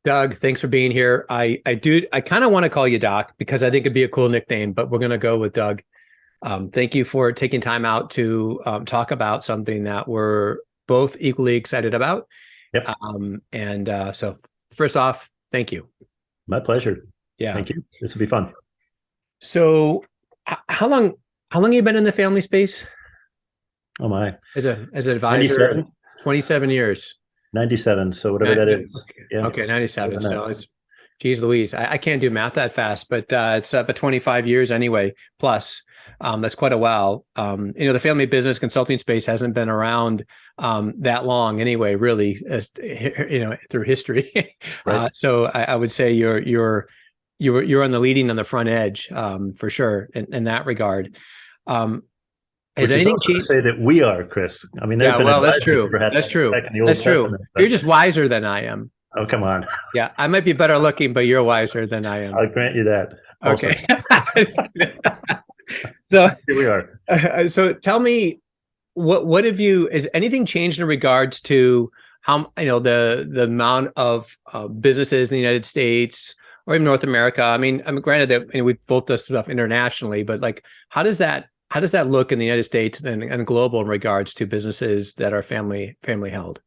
Doug, thanks for being here. I kind of want to call you Doc because I think it'd be a cool nickname, but we're going to go with Doug. Thank you for taking time out to talk about something that we're both equally excited about. Yep. So first off, thank you. My pleasure. Yeah. Thank you. This will be fun. So how long have you been in the family space Oh my. as an advisor? 97? 27 years. 97. So whatever that is. Yeah. Okay, 97. That. So it's, geez Louise, I can't do math that fast, but it's up at 25 years anyway, plus. That's quite a while. The family business consulting space hasn't been around that long anyway, really, through history. Right. So I would say you're on the front edge for sure in that regard. Has Which is anything also to changed? say that we are, Chris. I mean, there's Yeah, been well, that's advisors true. perhaps That's true. back in the Old That's true. Testament, You're but just wiser than I am. oh, come on. Yeah, I might be better looking, but you're wiser than I am. I'll grant you that also. Okay. So, Here we are. so tell me, what have you? Has anything changed in regards to how the amount of businesses in the United States or even North America? I mean, granted that we both do stuff internationally, but like, how does that look in the United States and global in regards to businesses that are family held?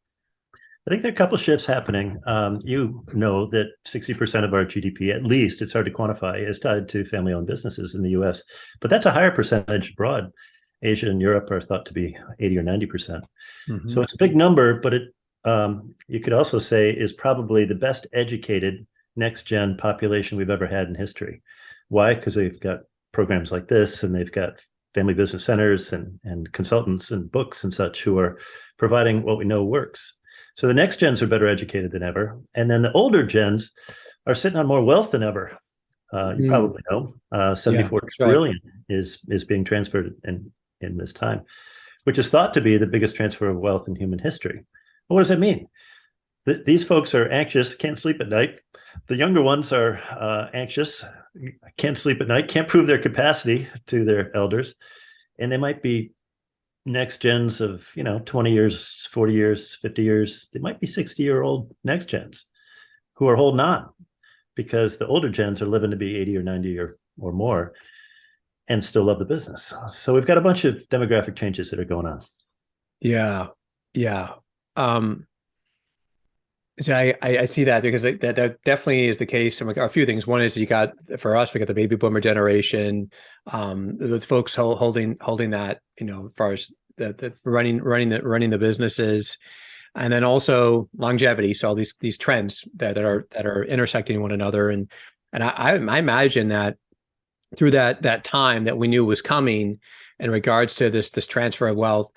I think there are a couple of shifts happening. You know that 60% of our GDP, at least, it's hard to quantify, is tied to family-owned businesses in the US. But that's a higher percentage abroad. Asia and Europe are thought to be 80 or 90%. Mm-hmm. So it's a big number, but you could also say is probably the best educated next-gen population we've ever had in history. Why? Because they've got programs like this, and they've got family business centers and consultants and books and such who are providing what we know works. So the next gens are better educated than ever. And then the older gens are sitting on more wealth than ever. You probably know 74 trillion is being transferred in this time, which is thought to be the biggest transfer of wealth in human history. Well, what does that mean? These folks are anxious, can't sleep at night. The younger ones are anxious, can't sleep at night, can't prove their capacity to their elders. And they might be next gens of 20 years, 40 years, 50 years. They might be 60-year-old next gens who are holding on because the older gens are living to be 80 or 90 or more and still love the business. So we've got a bunch of demographic changes that are going on. Yeah. So I see that because that definitely is the case. And a few things. One is we got the baby boomer generation, those folks holding that, as far as the running the businesses, and then also longevity. So all these trends that are intersecting one another, and I imagine that through that time that we knew was coming in regards to this transfer of wealth,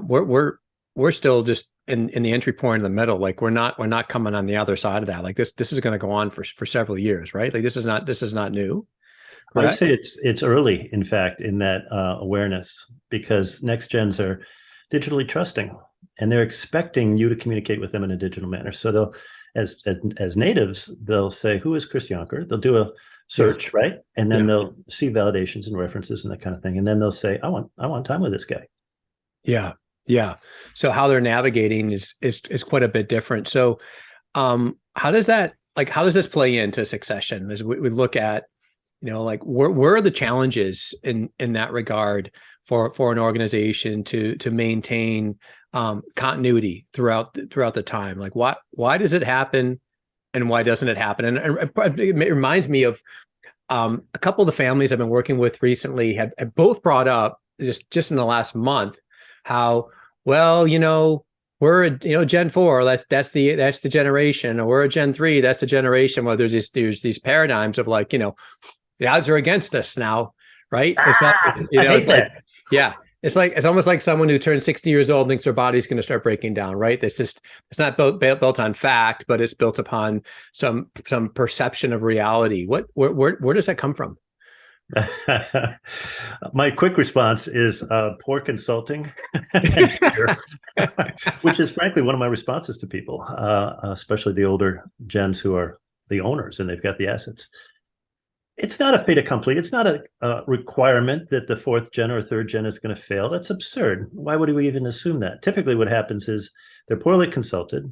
we're still just in the entry point in the middle. Like we're not coming on the other side of that. Like this is going to go on for several years, right? Like this is not new. Correct? I'd say it's early, in fact, in that awareness, because next gens are digitally trusting and they're expecting you to communicate with them in a digital manner. So they'll, as natives, they'll say, "Who is Chris Yonker?" They'll do a search, right? And then they'll see validations and references and that kind of thing. And then they'll say, I want time with this guy. Yeah. Yeah. So how they're navigating is quite a bit different. So how does this play into succession as we look at, like where are the challenges in that regard for an organization to maintain continuity throughout the time? Like why does it happen and why doesn't it happen? And it reminds me of a couple of the families I've been working with recently have both brought up just in the last month how, well, we're Gen 4, that's the generation, or we're a Gen 3, that's the generation. Well, there's these paradigms of like, the odds are against us now, right? It's not, it's like, yeah, it's almost like someone who turns 60 years old thinks their body's going to start breaking down, right? It's not built on fact, but it's built upon some perception of reality. Where does that come from? My quick response is poor consulting, which is frankly one of my responses to people, especially the older gens who are the owners and they've got the assets. It's not a fait accompli. It's not a requirement that the fourth gen or third gen is going to fail. That's absurd. Why would we even assume that? Typically what happens is they're poorly consulted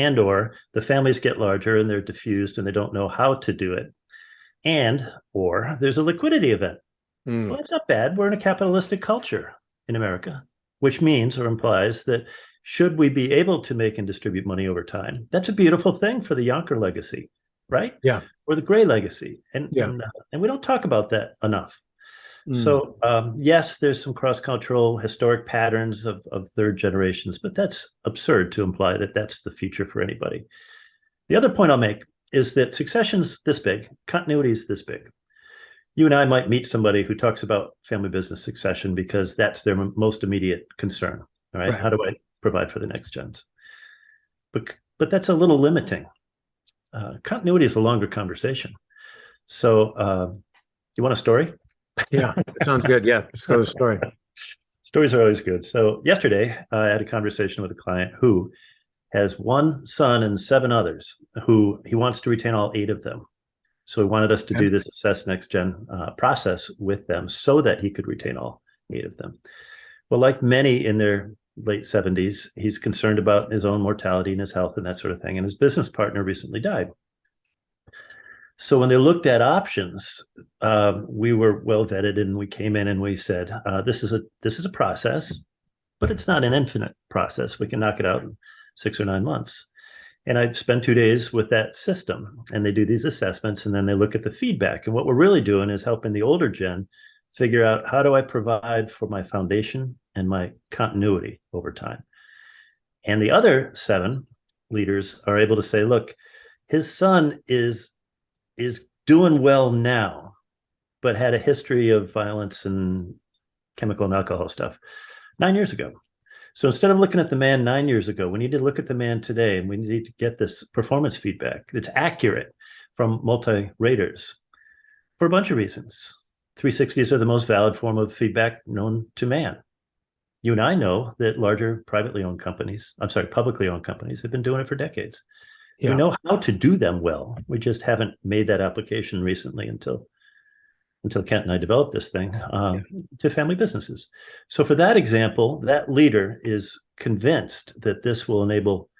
and or the families get larger and they're diffused and they don't know how to do it, and or there's a liquidity event. Well, Mm. that's not bad. We're in a capitalistic culture in America, which means or implies that should we be able to make and distribute money over time, that's a beautiful thing for the Yonker legacy, right? Yeah. Or the Gray legacy, Yeah. and we don't talk about that enough. Mm. So yes, there's some cross-cultural historic patterns of third generations, but that's absurd to imply that that's the future for anybody. The other point I'll make is that succession's this big, continuity is this big. You and I might meet somebody who talks about family business succession because that's their most immediate concern. All right, Right. how do I provide for the next gens? But that's a little limiting. Continuity is a longer conversation. So, you want a story? Yeah. That sounds good. Yeah. Let's go to the story. Stories are always good. So yesterday, I had a conversation with a client who has one son and seven others who he wants to retain all eight of them. So he wanted us to Okay. do this assess next gen process with them so that he could retain all eight of them. Well, like many in their late 70s, he's concerned about his own mortality and his health and that sort of thing. And his business partner recently died. So when they looked at options, we were well vetted, and we came in and we said, "This is a process, but it's not an infinite process. We can knock it out in 6 or 9 months." And I spend 2 days with that system, and they do these assessments, and then they look at the feedback. And what we're really doing is helping the older gen figure out, how do I provide for my foundation and my continuity over time. And the other seven leaders are able to say, look, his son is doing well now, but had a history of violence and chemical and alcohol stuff 9 years ago. So instead of looking at the man 9 years ago, we need to look at the man today, and we need to get this performance feedback that's accurate from multi-raters for a bunch of reasons. 360s are the most valid form of feedback known to man. You and I know that larger publicly owned companies have been doing it for decades. We Yeah. know how to do them well. We just haven't made that application recently until Kent and I developed this thing Yeah. to family businesses. So for that example, that leader is convinced that this will enable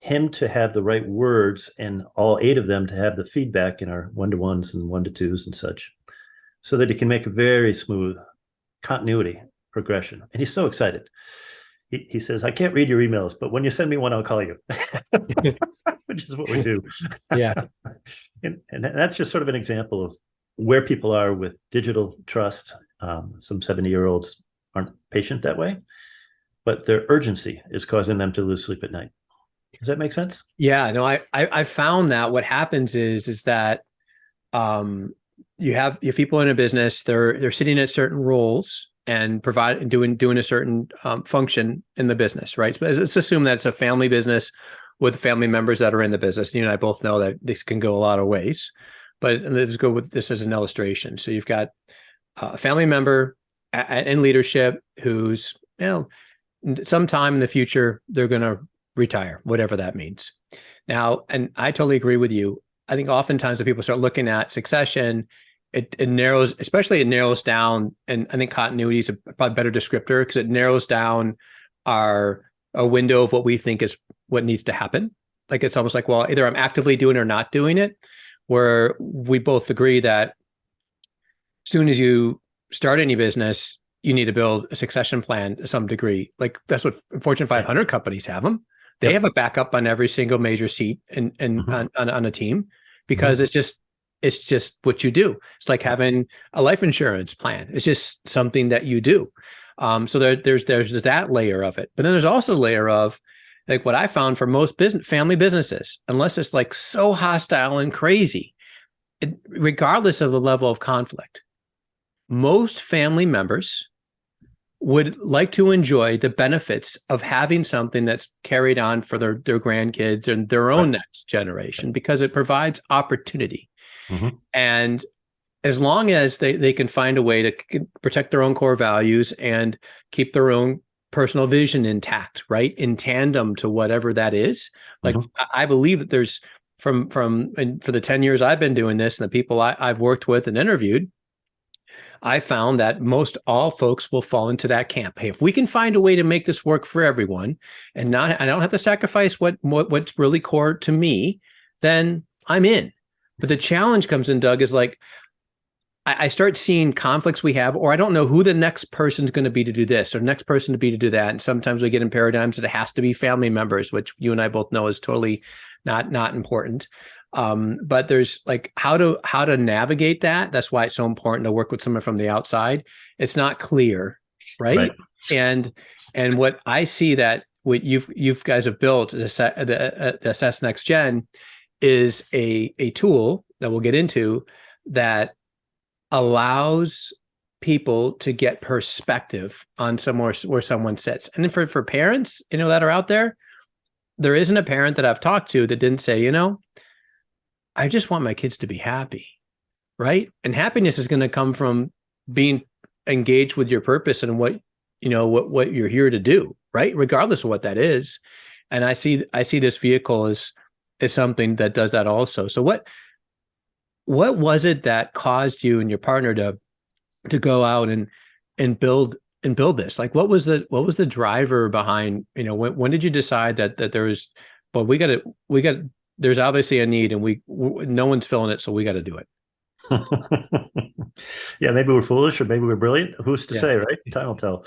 him to have the right words and all eight of them to have the feedback in our one-to-ones and one-to-twos and such, so that he can make a very smooth continuity progression. And he's so excited. He says, I can't read your emails, but when you send me one, I'll call you, which is what we do. Yeah. And that's just sort of an example of where people are with digital trust. Some 70-year-olds aren't patient that way, but their urgency is causing them to lose sleep at night. Does that make sense? Yeah. No, I found that what happens is that you have people in a business, they're sitting at certain roles and doing a certain function in the business, right? But let's assume that it's a family business with family members that are in the business. You and I both know that this can go a lot of ways, but let's go with this as an illustration. So you've got a family member in leadership who's, sometime in the future, they're going to retire, whatever that means. Now, and I totally agree with you. I think oftentimes when people start looking at succession, it narrows down, and I think continuity is probably better descriptor, because it narrows down a window of what we think is what needs to happen. Like, it's almost like, well, either I'm actively doing or not doing it, where we both agree that as soon as you start any business, you need to build a succession plan to some degree. Like, that's what Fortune 500 companies have them. They have a backup on every single major seat and on a team, because it's just what you do. It's like having a life insurance plan. It's just something that you do. So there's that layer of it. But then there's also a layer of, like, what I found for most family businesses, unless it's like so hostile and crazy, regardless of the level of conflict, most family members would like to enjoy the benefits of having something that's carried on for their grandkids and their own next generation, because it provides opportunity. And as long as they can find a way to protect their own core values and keep their own personal vision intact, right, in tandem to whatever that is. Like, I believe that there's and for the 10 years I've been doing this and the people I've worked with and interviewed, I found that most all folks will fall into that camp. Hey, if we can find a way to make this work for everyone, and not, I don't have to sacrifice what's really core to me, then I'm in. But the challenge comes in, Doug, is like I start seeing conflicts we have, or I don't know who the next person's going to be to do this, or next person to be to do that. And sometimes we get in paradigms that it has to be family members, which you and I both know is totally not important. But there's like how to navigate that. That's why it's so important to work with someone from the outside. It's not clear, right? Right. And what I see that what you guys have built, the Assess Next Gen, is a tool that we'll get into that allows people to get perspective on somewhere where someone sits. And then for parents, that are out there, there isn't a parent that I've talked to that didn't say, I just want my kids to be happy, right? And happiness is going to come from being engaged with your purpose and what you're here to do, right? Regardless of what that is. And I see this vehicle as something that does that also. So what was it that caused you and your partner to go out and build this? Like, what was the driver behind, when did you decide that there was, well, we got there's obviously a need and no one's filling it, so we got to do it. Yeah, maybe we're foolish or maybe we're brilliant. Who's to say, right? Time will tell.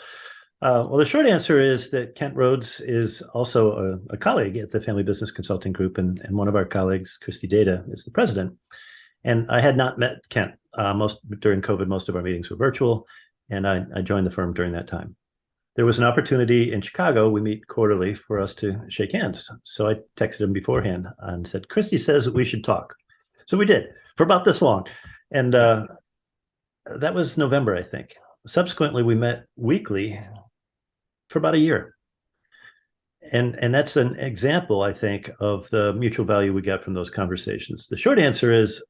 Well, the short answer is that Kent Rhodes is also a colleague at the Family Business Consulting Group, and one of our colleagues, Christy Data, is the president. And I had not met Kent. During COVID, most of our meetings were virtual, and I joined the firm during that time. There was an opportunity in Chicago. We meet quarterly for us to shake hands. So I texted him beforehand and said, Christy says that we should talk. So we did for about this long. And that was November, I think. Subsequently, we met weekly for about a year. And that's an example, I think, of the mutual value we get from those conversations. The short answer is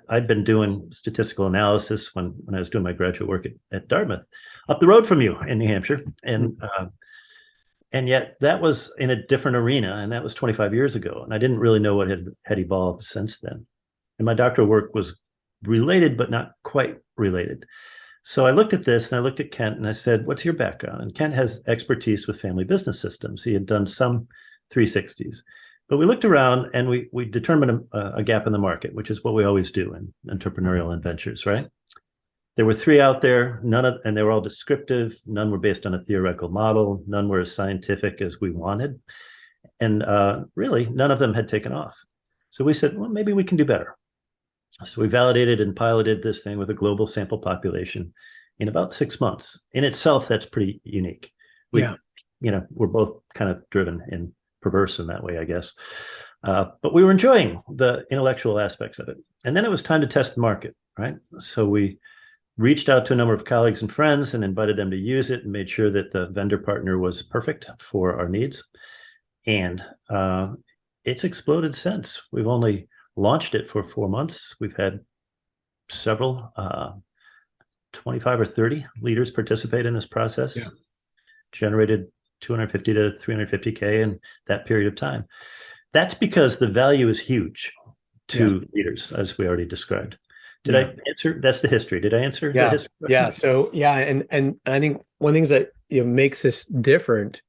I've been doing statistical analysis when I was doing my graduate work at Dartmouth, up the road from you in New Hampshire. And yet that was in a different arena, and that was 25 years ago. And I didn't really know what had evolved since then. And my doctoral work was related, but not quite related. So I looked at this and I looked at Kent and I said, what's your background? And Kent has expertise with family business systems. He had done some 360s. But we looked around and we determined a gap in the market, which is what we always do in entrepreneurial ventures, right? There were 3 out there, and they were all descriptive. None were based on a theoretical model. None were as scientific as we wanted. And really, none of them had taken off. So we said, well, maybe we can do better. So we validated and piloted this thing with a global sample population in about 6 months. In itself, that's pretty unique. We're both kind of driven and perverse in that way, I guess. But we were enjoying the intellectual aspects of it. And then it was time to test the market, right? So we reached out to a number of colleagues and friends and invited them to use it and made sure that the vendor partner was perfect for our needs. And it's exploded since. We've only launched it for 4 months. We've had several 25 or 30 leaders participate in this process, generated 250 to 350K in that period of time. That's because the value is huge to leaders, as we already described. Did I answer? That's the history. Did I answer the history question? Yeah. So and I think one of the things that makes this different,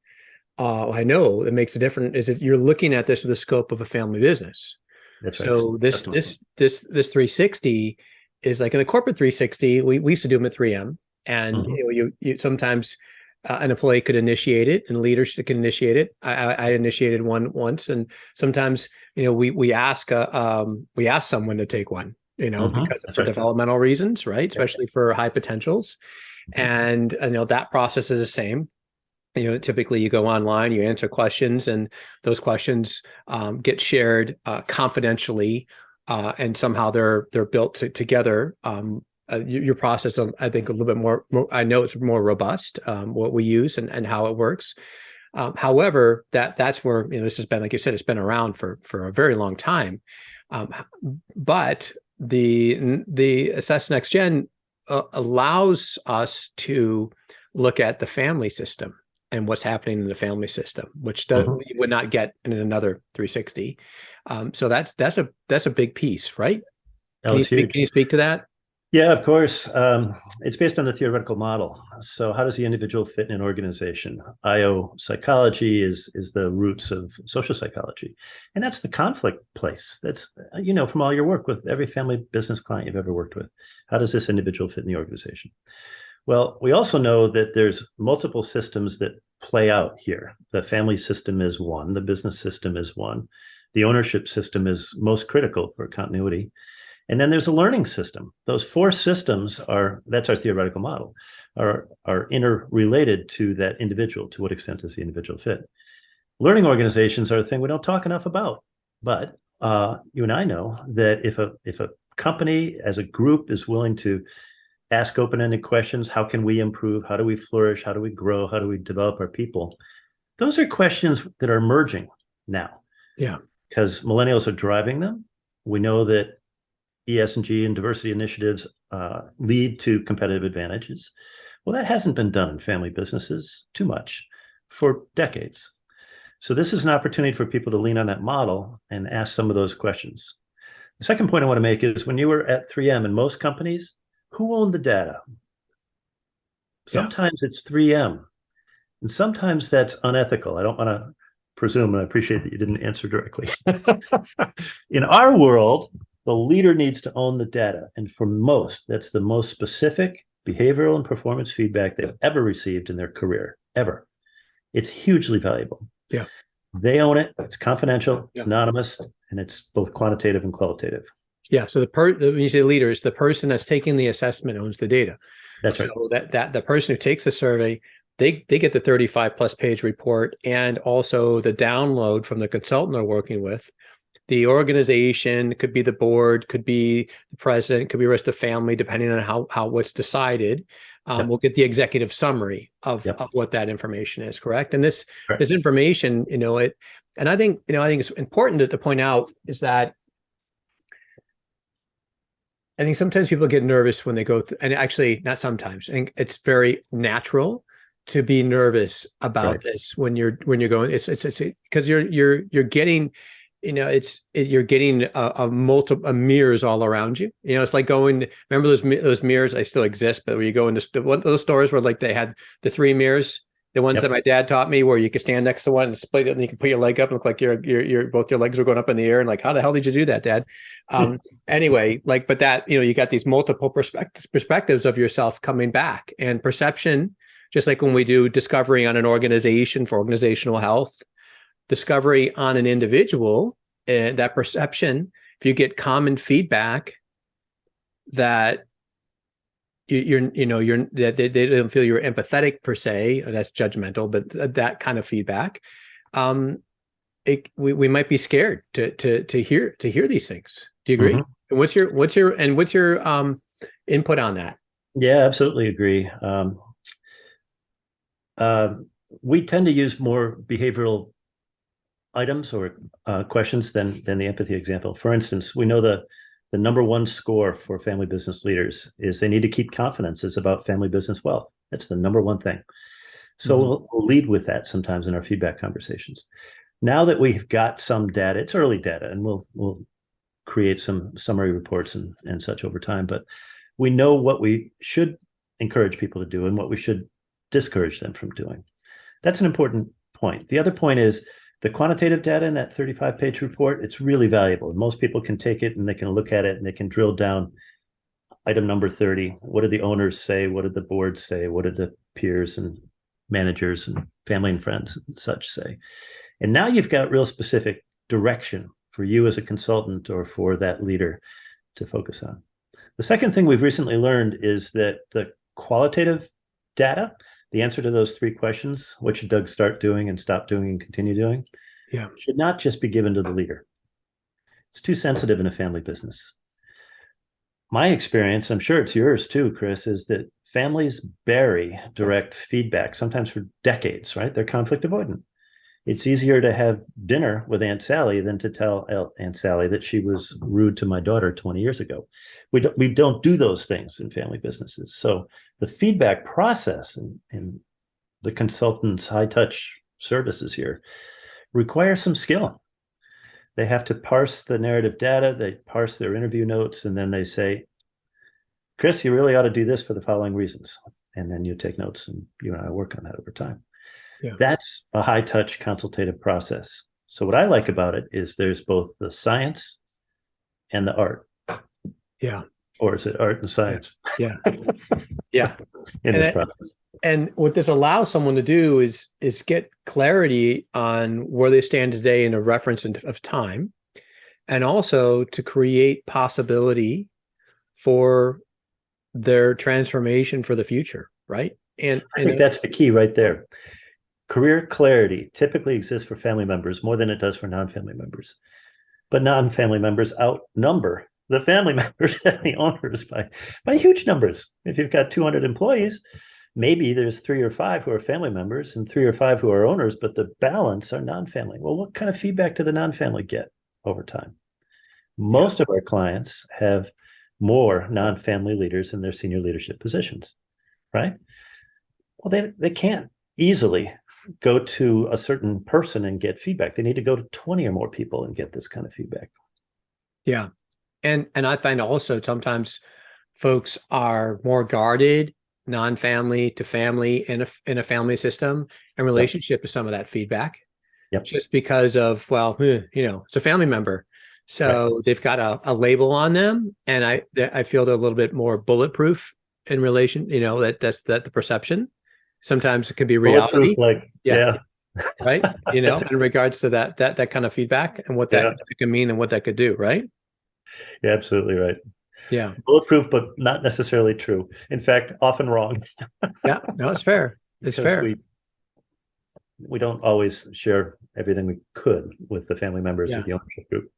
I know it makes it different, is that you're looking at this with the scope of a family business. That's so right. this 360 is like in a corporate 360. We used to do them at 3M, and you sometimes an employee could initiate it, and leaders can initiate it. I initiated one once, and sometimes we ask someone to take one, because for developmental reasons, right? Especially for high potentials, and that process is the same. Typically you go online, you answer questions, and those questions get shared confidentially, and somehow they're built together. Your process, I think, a little bit more I know it's more robust, what we use and how it works. However, that's where this has been, like you said, it's been around for a very long time. But the Assess Next Gen allows us to look at the family system and what's happening in the family system, which you would not get in another 360. So that's a big piece, right? Can you speak to that? Yeah, of course. It's based on the theoretical model. So, how does the individual fit in an organization? IO psychology is the roots of social psychology, and that's the conflict place. That's from all your work with every family business client you've ever worked with. How does this individual fit in the organization? Well, we also know that there's multiple systems that play out here. The family system is one. The business system is one. The ownership system is most critical for continuity. And then there's a learning system. Those four systems that's our theoretical model, are interrelated to that individual. To what extent does the individual fit? Learning organizations are a thing we don't talk enough about. But you and I know that if a company as a group is willing to ask open-ended questions, how can we improve? How do we flourish? How do we grow? How do we develop our people? Those are questions that are emerging now. Yeah. Because millennials are driving them. We know that ESG and diversity initiatives lead to competitive advantages. Well, that hasn't been done in family businesses too much for decades. So this is an opportunity for people to lean on that model and ask some of those questions. The second point I want to make is when you were at 3M in most companies, who owned the data? Yeah. Sometimes it's 3M, and sometimes that's unethical. I don't want to presume, and I appreciate that you didn't answer directly. In our world, the leader needs to own the data. And for most, that's the most specific behavioral and performance feedback they've ever received in their career, ever. It's hugely valuable. Yeah. They own it. It's confidential, it's Yeah. anonymous, and it's both quantitative and qualitative. Yeah. So when you say leader, it's the person that's taking the assessment owns the data. That's So right. that the person who takes the survey, they get the 35 plus page report and also the download from the consultant they're working with. The organization could be the board, could be the president, could be the rest of the family, depending on how what's decided. Yep. We'll get the executive summary of Yep. what that information is, correct? And this Correct. information, and I think it's important to point out is that I think sometimes people get nervous when they go through, and actually not sometimes. I think it's very natural to be nervous about Right. this when you're going. It's because you're getting, you're getting a multiple mirrors all around you. It's like going. Remember those mirrors? They still exist, but where you go into those stores where like they had the three mirrors. The ones that Yep. my dad taught me, where you could stand next to one and split it, and you can put your leg up and look like you're both your legs are going up in the air, and like, how the hell did you do that, Dad? Anyway, like, but that you got these multiple perspectives of yourself coming back, and perception, just like when we do discovery on an organization for organizational health, discovery on an individual, and that perception, if you get common feedback that you're that they don't feel you're empathetic per se, that's judgmental, but that kind of feedback, we might be scared to hear these things. Do you agree? Mm-hmm. And what's your input on that? Yeah, absolutely agree. Uh, we tend to use more behavioral items or questions than the empathy example. For instance, we know the number one score for family business leaders is they need to keep confidence is about family business wealth. That's the number one thing. So Mhm. we'll lead with that sometimes in our feedback conversations. Now that we've got some data, it's early data, and we'll create some summary reports and such over time. But we know what we should encourage people to do and what we should discourage them from doing. That's an important point. The other point is the quantitative data in that 35-page report. It's really valuable. Most people can take it and they can look at it and they can drill down. Item number 30. What did the owners say? What did the board say? What did the peers and managers and family and friends and such say? And now you've got real specific direction for you as a consultant or for that leader to focus on. The second thing we've recently learned is that the qualitative data, the answer to those three questions, what should Doug start doing and stop doing and continue doing, Yeah. should not just be given to the leader. It's too sensitive in a family business. My experience, I'm sure it's yours too, Chris, is that families bury direct feedback, sometimes for decades, right? They're conflict avoidant. It's easier to have dinner with Aunt Sally than to tell Aunt Sally that she was rude to my daughter 20 years ago. We don't do those things in family businesses. So the feedback process and the consultant's high touch services here require some skill. They have to parse the narrative data, they parse their interview notes, and then they say, Chris, you really ought to do this for the following reasons. And then you take notes, and you and I work on that over time. Yeah. That's a high touch consultative process. So what I like about it is there's both the science and the art. Yeah. Or is it art and Yeah. science? Yeah. Yeah. In And this it, process. and what this allows someone to do is get clarity on where they stand today in a reference of time, and also to create possibility for their transformation for the future, right? I think that's the key right there. Career clarity typically exists for family members more than it does for non-family members. But non-family members outnumber the family members and the owners by huge numbers. If you've got 200 employees, maybe there's 3 or 5 who are family members and 3 or 5 who are owners, but the balance are non-family. Well, what kind of feedback do the non-family get over time? Yeah. Most of our clients have more non-family leaders in their senior leadership positions, right? Well, they can't easily go to a certain person and get feedback. They need to go to 20 or more people and get this kind of feedback. Yeah. And I find also sometimes folks are more guarded, non-family to family in a family system, and Yep. relationship is some of that feedback. Yep. Just because of, well, it's a family member. So Right. they've got a label on them. And I feel they're a little bit more bulletproof in relation, that's the perception. Sometimes it could be Bulletproof, reality. like, Yeah. yeah. Right. In regards to that kind of feedback and what that Yeah, can mean and what that could do. Right. you're absolutely right. Yeah. Bulletproof, but not necessarily true. In fact, often wrong. Yeah. No, it's fair. It's Because fair. we don't always share everything we could with the family members Yeah. of the ownership group.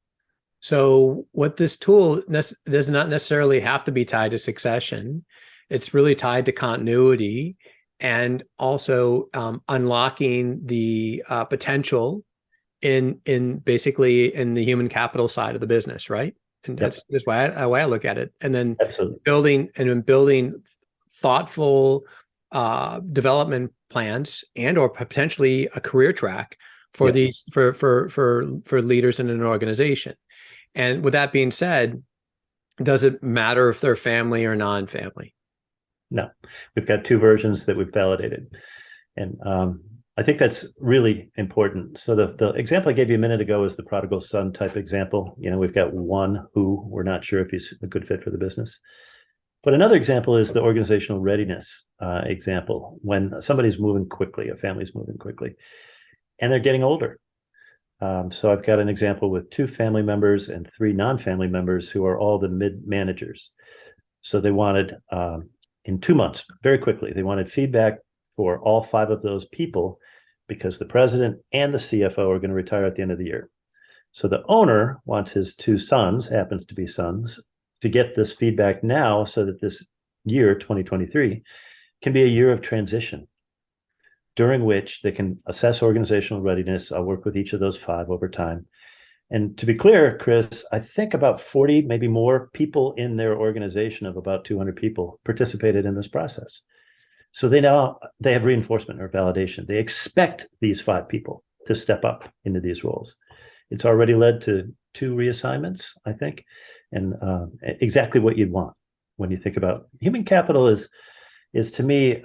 So what this tool does not necessarily have to be tied to succession. It's really tied to continuity and also unlocking the potential in basically in the human capital side of the business, right? And Yep, that's why I look at it. And then absolutely. building thoughtful development plans and or potentially a career track for Yes. these for leaders in an organization. And with that being said, does it matter if they're family or non-family? No, we've got 2 versions that we've validated. And I think that's really important. So the example I gave you a minute ago is the prodigal son type example. We've got one who we're not sure if he's a good fit for the business. But another example is the organizational readiness example. When somebody's moving quickly, a family's moving quickly, and they're getting older. So I've got an example with 2 family members and 3 non-family members who are all the mid-managers. So they wanted, in 2 months, very quickly, they wanted feedback for all 5 of those people because the president and the CFO are going to retire at the end of the year. So the owner wants his 2 sons, happens to be sons, to get this feedback now so that this year, 2023, can be a year of transition during which they can assess organizational readiness. I'll work with each of those 5 over time. And to be clear, Chris, I think about 40, maybe more people in their organization of about 200 people participated in this process. So they have reinforcement or validation. They expect these 5 people to step up into these roles. It's already led to 2 reassignments, I think, and exactly what you'd want when you think about human capital is to me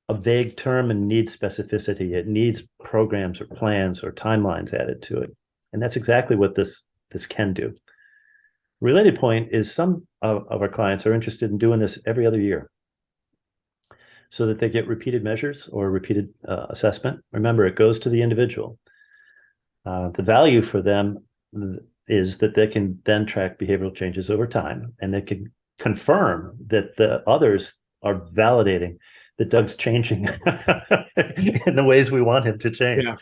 a vague term and needs specificity. It needs programs or plans or timelines added to it. And that's exactly what this can do. Related point is some of our clients are interested in doing this every other year so that they get repeated measures or repeated assessment. Remember, it goes to the individual. The value for them is that they can then track behavioral changes over time, and they can confirm that the others are validating that Doug's changing in the ways we want him to change. Yeah.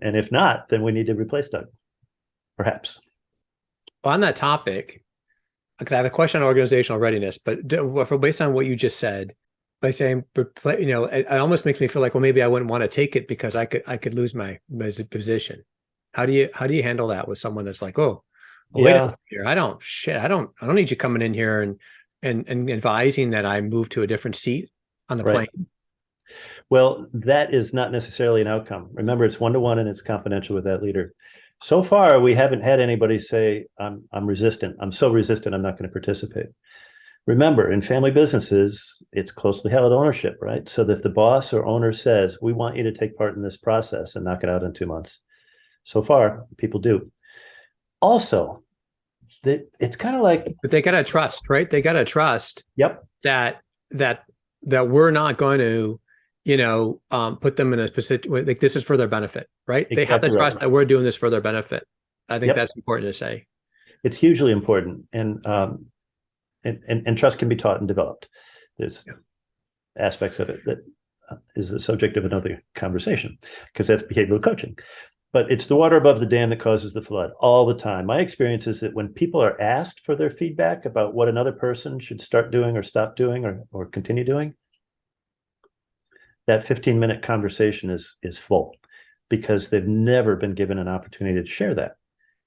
And if not, then we need to replace Doug, perhaps. Well, on that topic, because I have a question on organizational readiness, but based on what you just said, by saying, it almost makes me feel like, well, maybe I wouldn't want to take it because I could lose my position. How do you handle that with someone that's like, oh, well, wait a minute here, I don't need you coming in here and advising that I move to a different seat on the Right. plane. Well, that is not necessarily an outcome. Remember, it's 1-to-1 and it's confidential with that leader. So far, we haven't had anybody say, I'm resistant. I'm so resistant, I'm not going to participate. Remember, in family businesses, it's closely held ownership, right? So that if the boss or owner says, we want you to take part in this process and knock it out in 2 months. So far, people do. Also, it's kind of like, But they gotta trust, right? They gotta trust yep, that that that we're not going to, put them in a specific, like this is for their benefit, right? They have to exactly right. trust that we're doing this for their benefit. I think Yep, that's important to say. it's hugely important, and trust can be taught and developed. There's Yeah. aspects of it that is the subject of another conversation because that's behavioral coaching. But it's the water above the dam that causes the flood all the time. My experience is that when people are asked for their feedback about what another person should start doing or stop doing or continue doing, that 15-minute conversation is full because they've never been given an opportunity to share that.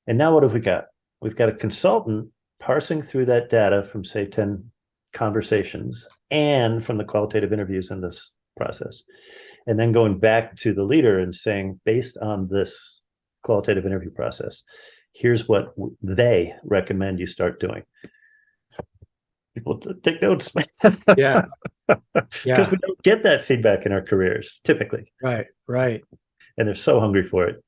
And now what have we got? We've got a consultant parsing through that data from, say, 10 conversations and from the qualitative interviews in this process. And then going back to the leader and saying, based on this qualitative interview process, here's what they recommend you start doing. People take notes Yeah. because Yeah. we don't get that feedback in our careers typically, Right. Right. and they're so hungry for it.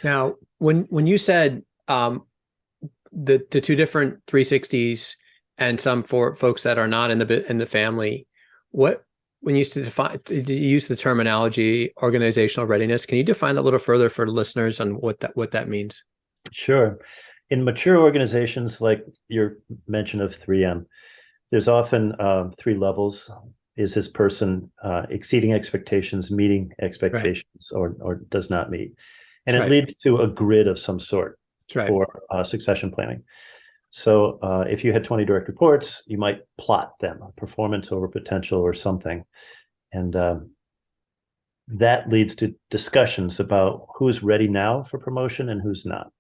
Now, when you said the two different 360s and some for folks that are not in the family, what when you used to define you use the terminology organizational readiness, can you define that a little further for listeners on what that means? Sure. In mature organizations like your mention of 3M, there's often three levels. Is this person exceeding expectations, meeting Right. expectations, or does not meet? And That's it right. leads to a grid of some sort That's right. for succession planning. So if you had 20 direct reports, you might plot them, performance over potential or something. And that leads to discussions about who's ready now for promotion and who's not.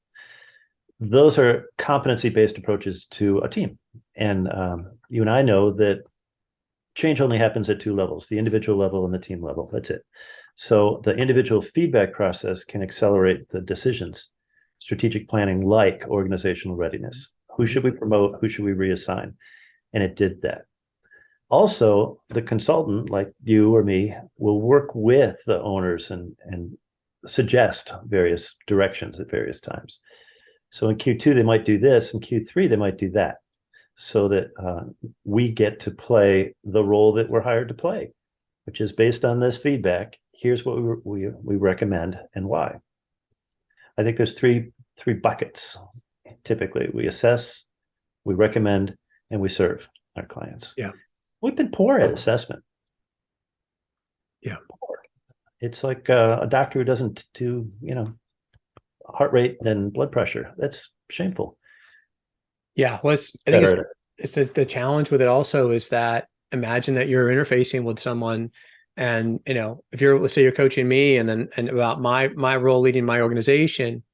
Those are competency-based approaches to a team. And you and I know that change only happens at two levels, the individual level and the team level. That's it. So the individual feedback process can accelerate the decisions, strategic planning like organizational readiness. Who Mhm. should we promote? Who should we reassign? And it did that. Also, the consultant, like you or me, will work with the owners and suggest various directions at various times. So in Q2, they might do this. In Q3, they might do that so that we get to play the role that we're hired to play, which is based on this feedback. Here's what we recommend and why. I think there's three buckets. Typically, we assess, we recommend, and we serve our clients. Yeah. We've been poor at assessment. Yeah. Poor. It's like a doctor who doesn't do, heart rate and blood pressure. That's shameful. Yeah. Well, I think Better. it's the challenge with it also is that imagine that you're interfacing with someone and if you're, let's say you're coaching me and about my role leading my organization,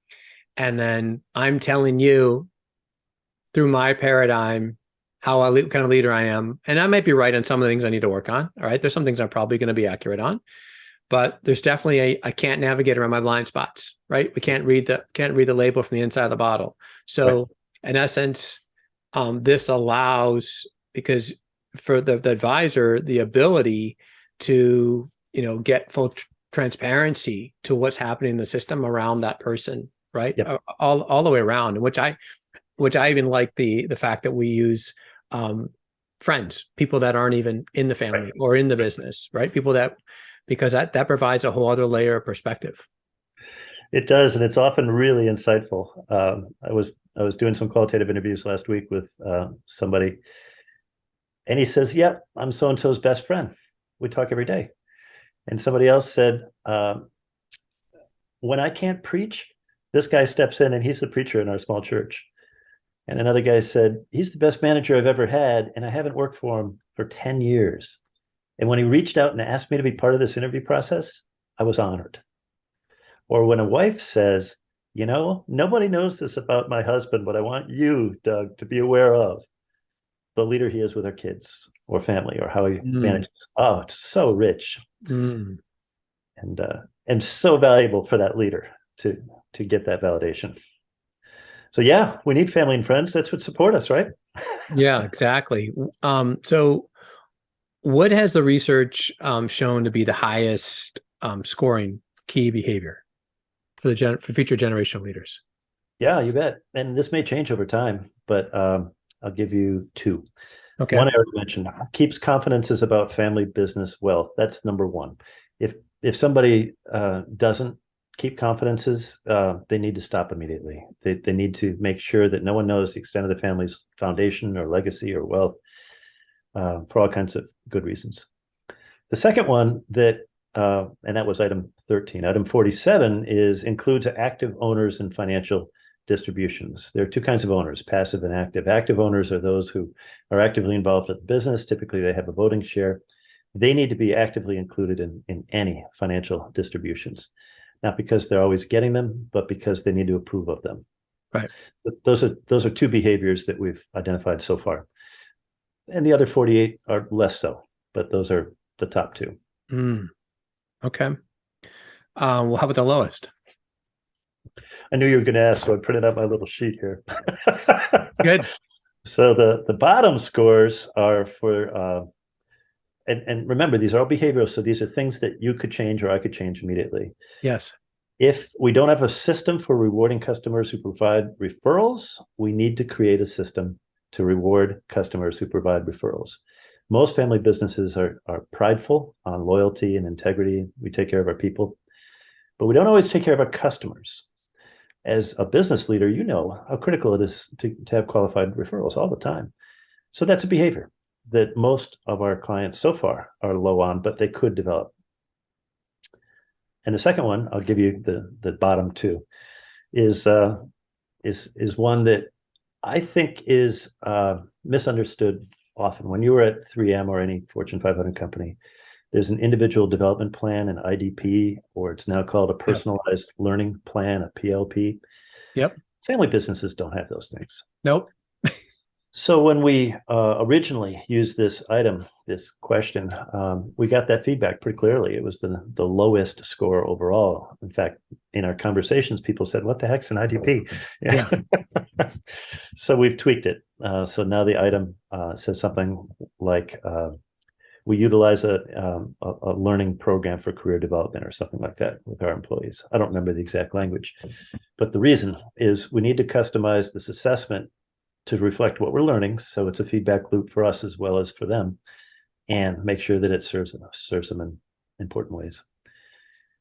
and then I'm telling you through my paradigm how kind of leader I am. And I might be right on some of the things I need to work on. All right. There's some things I'm probably going to be accurate on, but there's definitely I can't navigate around my blind spots, right? We can't read the label from the inside of the bottle. Right. So in essence, this allows, because for the advisor, the ability to, get full transparency to what's happening in the system around that person, right? Yep. All the way around, which I even like the fact that we use friends, people that aren't even in the Right. family or in the business, right? People that, because that provides a whole other layer of perspective. It does, and it's often really insightful. I was doing some qualitative interviews last week with somebody, and he says, "Yep, I'm so and so's best friend. We talk every day." And somebody else said, "When I can't preach, this guy steps in, and he's the preacher in our small church." And another guy said, "He's the best manager I've ever had, and I haven't worked for him for 10 years. And when he reached out and asked me to be part of this interview process, I was honored." Or when a wife says, nobody knows this about my husband, but I want you, Doug, to be aware of the leader he is with our kids or family or how he Mm, manages. Oh, it's so rich mm. and so valuable for that leader to get that validation. So yeah, we need family and friends. That's what support us, right? Yeah, exactly. So what has the research shown to be the highest scoring key behavior for for future generational leaders? Yeah, you bet. And this may change over time, but I'll give you two. Okay. One I already mentioned, keeps confidences about family, business, wealth. That's number one. If somebody doesn't keep confidences, they need to stop immediately. They need to make sure that no one knows the extent of the family's foundation or legacy or wealth, for all kinds of good reasons. The second one and that was item 13. Item 47 includes active owners and financial distributions. There are two kinds of owners, passive and active. Active owners are those who are actively involved with the business. Typically, they have a voting share. They need to be actively included in any financial distributions, not because they're always getting them, but because they need to approve of them. Right. But those are two behaviors that we've identified so far. And the other 48 are less so, but those are the top two. Mm, okay. Well, how about the lowest? I knew you were going to ask, so I printed out my little sheet here. Good. So the bottom scores are for and remember, these are all behavioral, so these are things that you could change or I could change immediately. Yes. If we don't have a system for rewarding customers who provide referrals, we need to create a system to reward customers who provide referrals. Most family businesses are prideful on loyalty and integrity. We take care of our people, but we don't always take care of our customers. As a business leader, you know how critical it is to have qualified referrals all the time. So that's a behavior that most of our clients so far are low on, but they could develop. And the second one, I'll give you the bottom two, is one that I think is misunderstood often. When you were at 3M or any Fortune 500 company, there's an individual development plan, an IDP, or it's now called a personalized learning plan, a PLP. Yep. Family businesses don't have those things. Nope. So when we originally used this question, we got that feedback pretty clearly. It was the lowest score overall. In fact, in our conversations, people said, "What the heck's an IDP?" Yeah. So we've tweaked it. So now the item says something like, "We utilize a learning program for career development," or something like that with our employees. I don't remember the exact language, but the reason is we need to customize this assessment to reflect what we're learning, so it's a feedback loop for us as well as for them, and make sure that it serves them in important ways.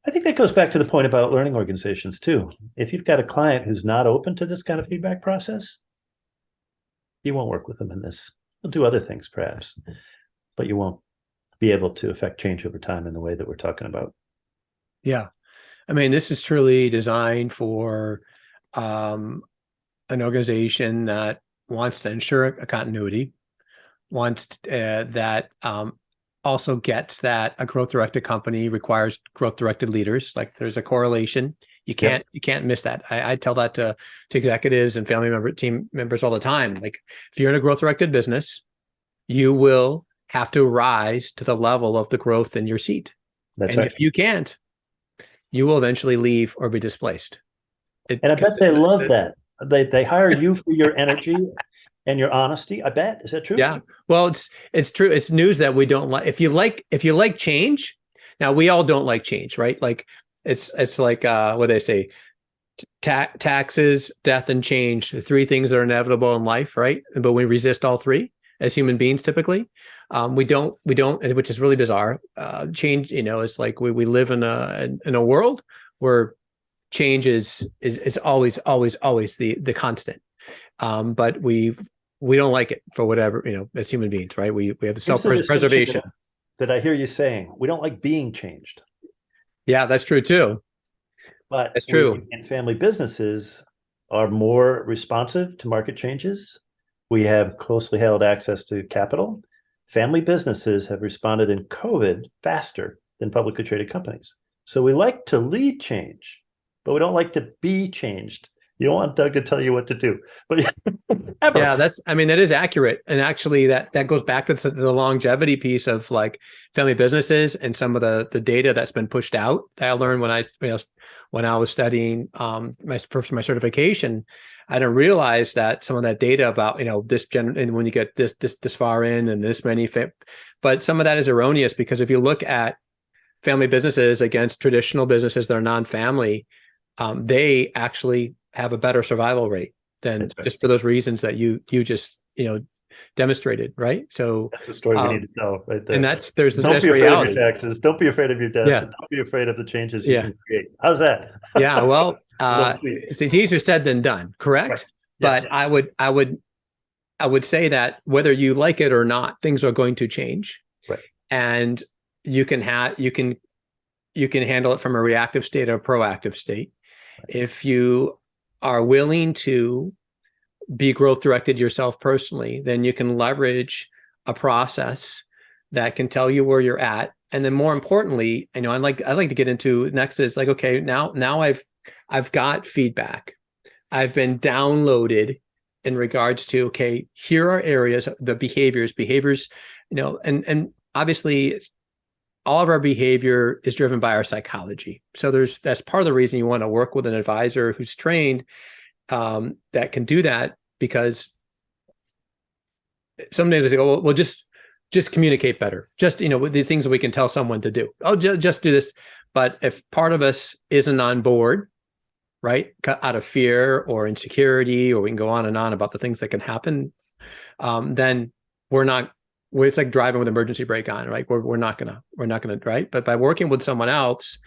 I think that goes back to the point about learning organizations too. If you've got a client who's not open to this kind of feedback process, you won't work with them in this. You'll do other things perhaps, but you won't be able to affect change over time in the way that we're talking about. Yeah. I mean, this is truly designed for an organization that wants to ensure a continuity, wants that also gets that a growth-directed company requires growth-directed leaders. Like there's a correlation. You can't miss that. I tell that to executives and team members all the time. Like if you're in a growth-directed business, you will have to rise to the level of the growth in your seat. That's and right. if you can't, you will eventually leave or be displaced. And I bet they love that. They hire you for your energy and your honesty. I bet. Is that true? Yeah. Well, it's true. It's news that we don't like. If you like change, now we all don't like change, right? Like it's like what they say, taxes, death, and change, the three things that are inevitable in life, right? But we resist all three as human beings typically. We don't, which is really bizarre. Change, it's like we live in a world where change is always the constant. But we don't like it for whatever, as human beings, right? We have self-preservation. That I hear you saying. We don't like being changed. Yeah, that's true too. But that's true. And family businesses are more responsive to market changes. We have closely held access to capital. Family businesses have responded in COVID faster than publicly traded companies. So we like to lead change, but we don't like to be changed. You don't want Doug to tell you what to do, but Yeah, ever. I mean, that is accurate. And actually that goes back to the longevity piece of like family businesses and some of the data that's been pushed out that I learned when I was studying my certification. I didn't realize that some of that data about, and when you get this far in and this many but some of that is erroneous because if you look at family businesses against traditional businesses that are non-family, they actually have a better survival rate than That's right. just for those reasons that you just demonstrated, right? So, That's the story we need to tell right and there. Don't that's be afraid of your reality. taxes. Don't be afraid of your death. Yeah, And don't be afraid of the changes you yeah, can create. How's that? yeah. Well, A little tweak. it's easier said than done, Right. correct? Yes. But I would say that whether you like it or not, things are going to change, Right. and you can handle it from a reactive state or a proactive state. If you are willing to be growth directed yourself personally, then you can leverage a process that can tell you where you're at. And then more importantly, I'd like to get into next is like, okay, now I've got feedback. I've been downloaded in regards to, okay, here are areas, the behaviors, and obviously all of our behavior is driven by our psychology. So that's part of the reason you want to work with an advisor who's trained that can do that, because sometimes they go, well, just communicate better. Just, the things that we can tell someone to do. Oh, just do this. But if part of us isn't on board, right, out of fear or insecurity, or we can go on and on about the things that can happen, then we're not. It's like driving with emergency brake on, right? We're not gonna, right? But by working with someone else,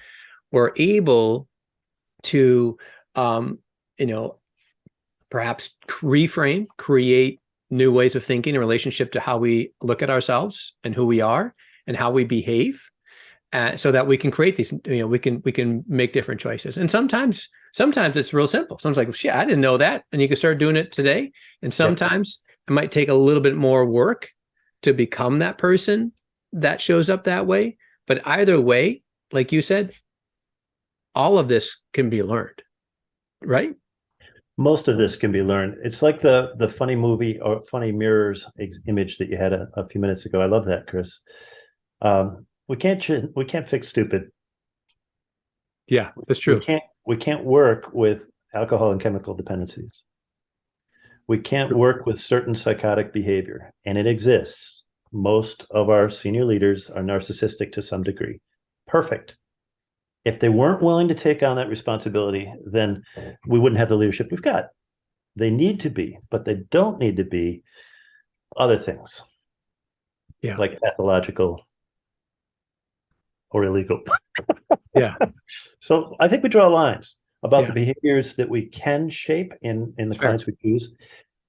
we're able to, um, you know, perhaps reframe, create new ways of thinking in relationship to how we look at ourselves and who we are and how we behave, so that we can create these, we can make different choices. And sometimes it's real simple. Sometimes like, shit, I didn't know that. And you can start doing it today. And Yep. sometimes it might take a little bit more work to become that person that shows up that way. But either way, like you said, all of this can be learned, right? Most of this can be learned. It's like the funny movie or funny mirrors image that you had a few minutes ago. I love that, Chris. We can't fix stupid. Yeah, that's true. We can't work with alcohol and chemical dependencies. We can't work with certain psychotic behavior, and it exists. Most of our senior leaders are narcissistic to some degree. Perfect. If they weren't willing to take on that responsibility, then we wouldn't have the leadership we've got. They need to be, but they don't need to be other things, Yeah, like pathological or illegal. yeah, So I think we draw lines about the yeah. behaviors that we can shape in the It's fair. clients we choose.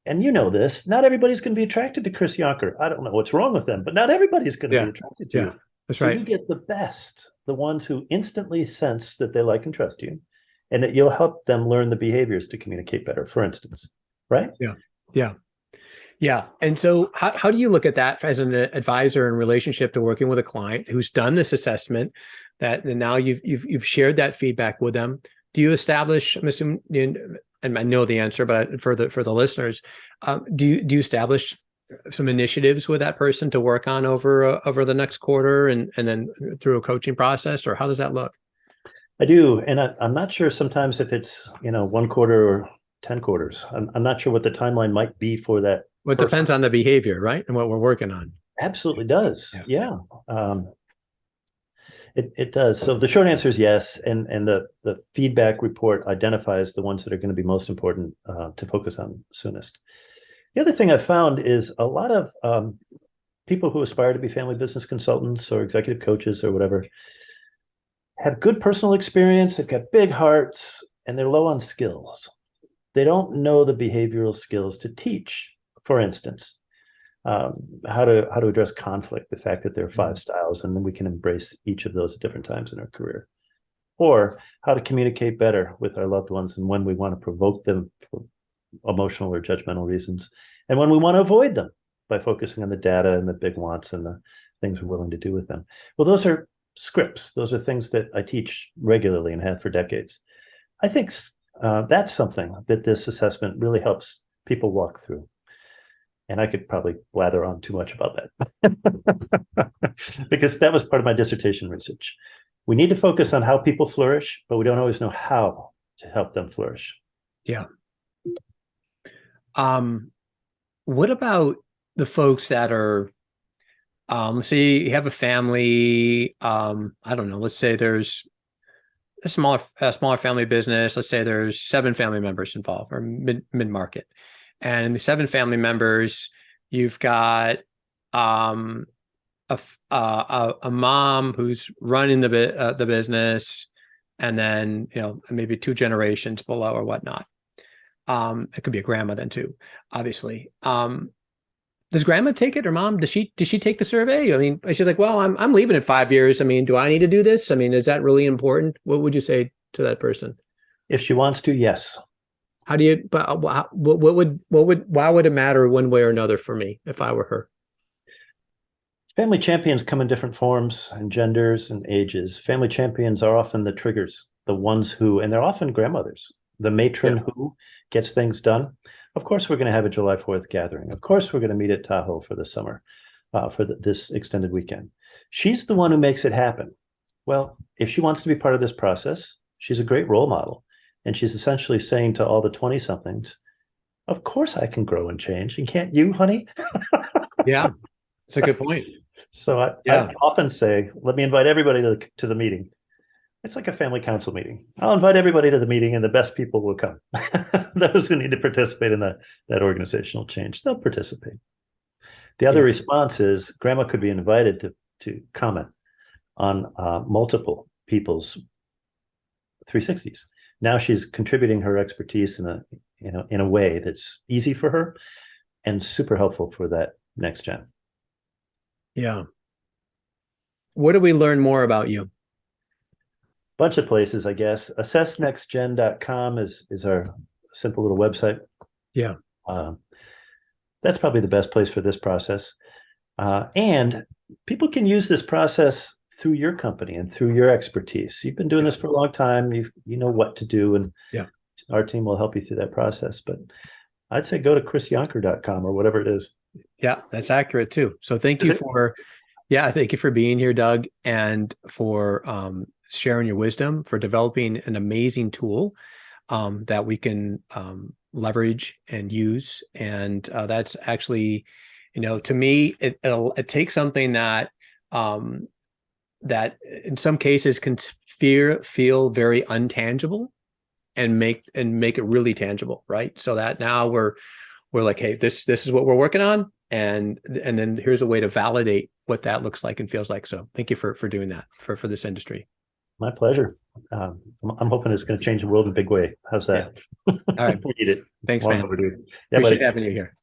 And you know this, not everybody's going to be attracted to Chris Yonker. I don't know what's wrong with them, but not everybody's going to be Yeah, attracted to yeah. you. That's So you right. get the best, the ones who instantly sense that they like and trust you, and that you'll help them learn the behaviors to communicate better, for instance, right? Yeah, yeah. Yeah. And so how do you look at that as an advisor in relationship to working with a client who's done this assessment, that and now you've shared that feedback with them? Do you establish, I'm assuming, and I know the answer, but for the listeners, do you establish some initiatives with that person to work on over the next quarter and then through a coaching process, or how does that look? I do, and I'm not sure sometimes if it's one quarter or 10 quarters. I'm not sure what the timeline might be for that Well, it person. depends on the behavior, right? And what we're working on. Absolutely does. Yeah. Yeah. Um, it does. So the short answer is yes, and the feedback report identifies the ones that are going to be most important to focus on soonest. The other thing I've found is a lot of people who aspire to be family business consultants or executive coaches or whatever have good personal experience. They've got big hearts, and they're low on skills. They don't know the behavioral skills to teach, for instance, how to address conflict, the fact that there are 5 styles, and then we can embrace each of those at different times in our career, or how to communicate better with our loved ones and when we want to provoke them for emotional or judgmental reasons, and when we want to avoid them by focusing on the data and the big wants and the things we're willing to do with them. Well, those are scripts. Those are things that I teach regularly and have for decades. I think That's something that this assessment really helps people walk through. And I could probably blather on too much about that because that was part of my dissertation research. We need to focus on how people flourish, but we don't always know how to help them flourish. Yeah. What about the folks that are, let's say you have a family, I don't know, let's say there's a smaller family business. Let's say there's 7 family members involved, or mid market, and in the 7 family members, you've got um, a mom who's running the business, and then maybe 2 generations below or whatnot. It could be a grandma then too, obviously. Does grandma take it, or mom? Does she take the survey? I mean, she's like, well, I'm leaving in 5 years. I mean, do I need to do this? I mean, is that really important? What would you say to that person? If she wants to, yes. How do you? But why would it matter one way or another for me if I were her? Family champions come in different forms and genders and ages. Family champions are often the triggers, the ones who, and they're often grandmothers, the matron Yeah, who gets things done. Of course, we're going to have a July 4th gathering. Of course, we're going to meet at Tahoe for the summer, for this extended weekend. She's the one who makes it happen. Well, if she wants to be part of this process, she's a great role model. And she's essentially saying to all the 20 somethings, of course I can grow and change. And can't you, honey? yeah, it's a good point. So I Yeah, often say, let me invite everybody to the meeting. It's like a family council meeting. I'll invite everybody to the meeting and the best people will come. Those who need to participate in that organizational change, they'll participate. The other yeah, response is grandma could be invited to comment on multiple people's 360s. Now she's contributing her expertise in a way that's easy for her and super helpful for that next gen. yeah. Where do we learn more about you? Bunch of places, I guess. Assessnextgen.com is our simple little website. Yeah, Um, that's probably the best place for this process. And people can use this process through your company and through your expertise. You've been doing yeah, this for a long time. You know what to do, and yeah, our team will help you through that process. But I'd say go to chrisyonker.com or whatever it is. yeah. That's accurate too. So thank Is you it? for Yeah, thank you for being here, Doug, and for sharing your wisdom, for developing an amazing tool that we can leverage and use. And that's actually, to me, it takes something um, that in some cases can feel very untangible, and make it really tangible, right? So that now we're like, hey, this is what we're working on, and then here's a way to validate what that looks like and feels like. So thank you for doing that for this industry. My pleasure. I'm hoping it's going to change the world in a big way. How's Yeah. that? All right. We need it. Thanks, Long man. overdue. Yeah, Appreciate buddy. having you here.